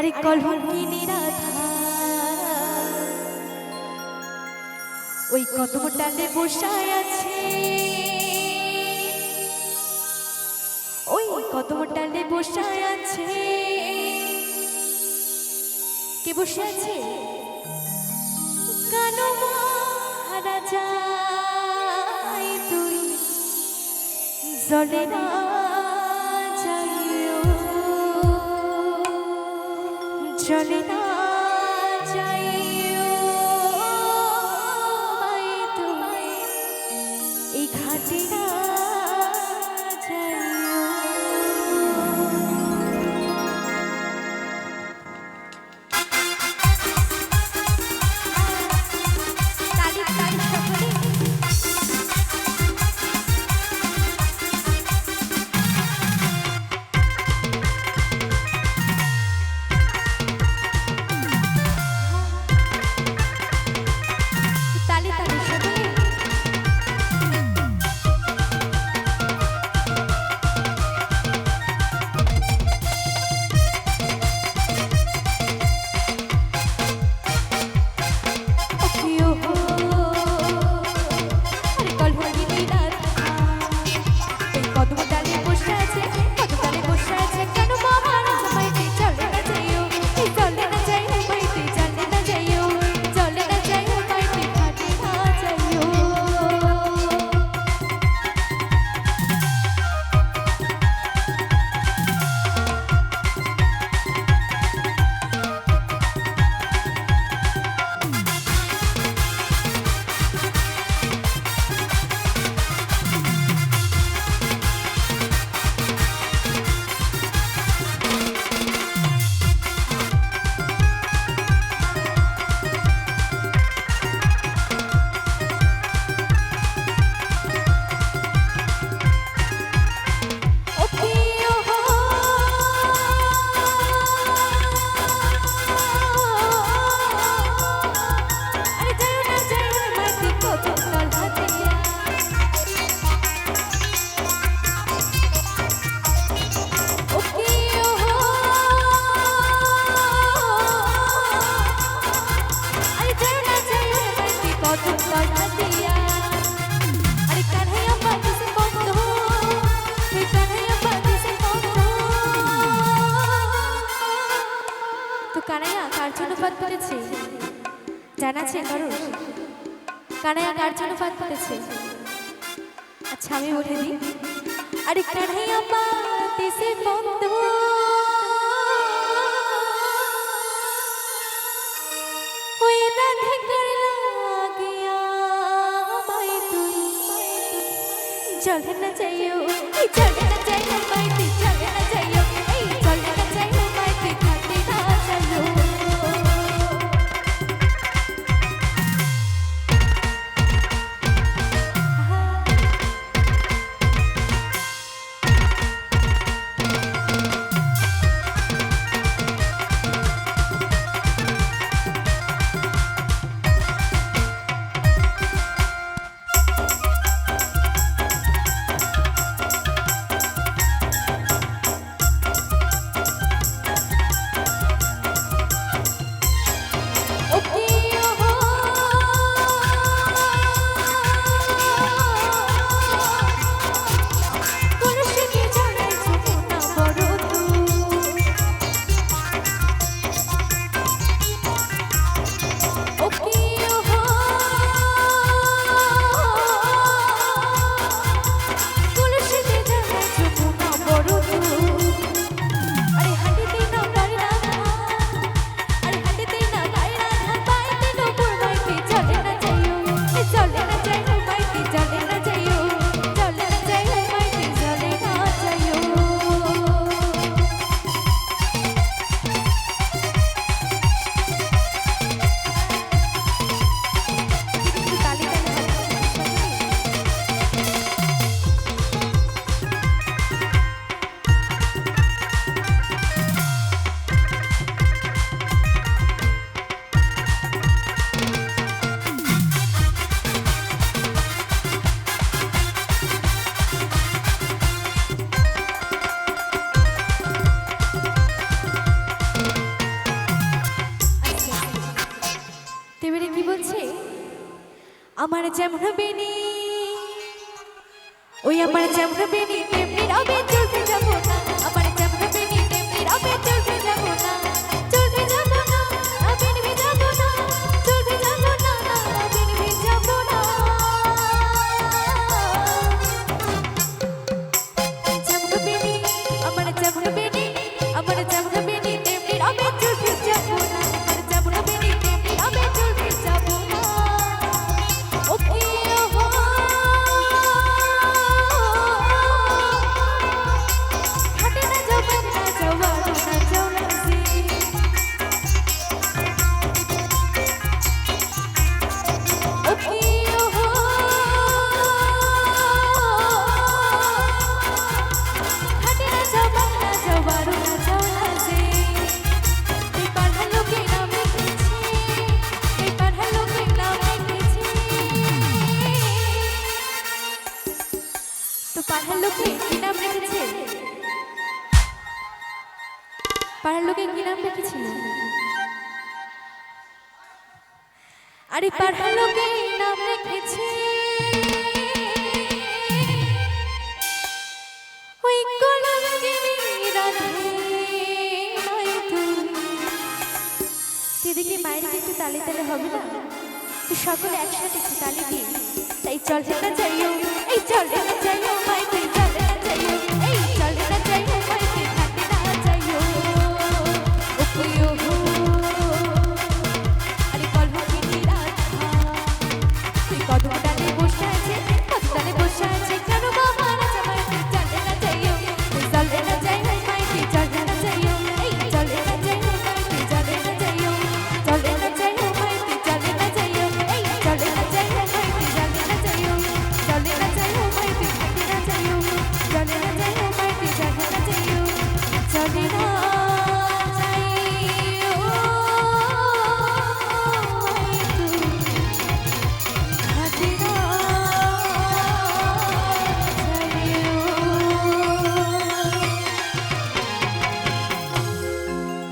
আরে কলঙ্কিনী রাধা ওই কদম ডালে বসায় আছে, ওই কদম ডালে বসায় আছে। কে বসে আছে? কানো হারা যায় তুই জলে না যাইও, জলে না যাইও তুমি এই ঘাটে না যাইও। তালি তালি সকলে জানাছে কারণ কানাইয়া কার জন্য ফাঁদ পেতেছে? আচ্ছা আমি বলে দিই। আরে কানাইয়া পাতিছে বন্ধু ওই রাধে কর লাগিয়া মাই তুই চলে না যাইও, এই চলে না যাইও মাই তুই চলে না যাইও, এই চলে না যাইও মাই তুই ঘাটে না যাইও। আমার যেমন বেনি ওই আমার যেমন বেনি তেমনি রবে চলতে যাব না আমার যেমন বেনি তেমনি রবে চলতে যাব না চলতে যাব না আমি যাব না চলতে যাব না আমি যাব না যেমন বেনি আমার যেমন বেনি আমার যেমন বেনি তেমনি রবে চলতে যাব না আমার যেমন বেনি তেমনি রবে চলতে যাব না ওকে পাড়ার লোকে কি নাম রেখেছে পাড়ার লোকে কি নাম রেখেছিল আরে পাড়ার লোকে নাম রেখেছে ওই কলঙ্কিনী রাধে নয় তুই দেখি মায়ের একটু তালে তালে হবে না তুই সকলে একসাথে একটু তালে দিয়ে তাই চল না যাইও এই চল না যাইও মাই তুই চল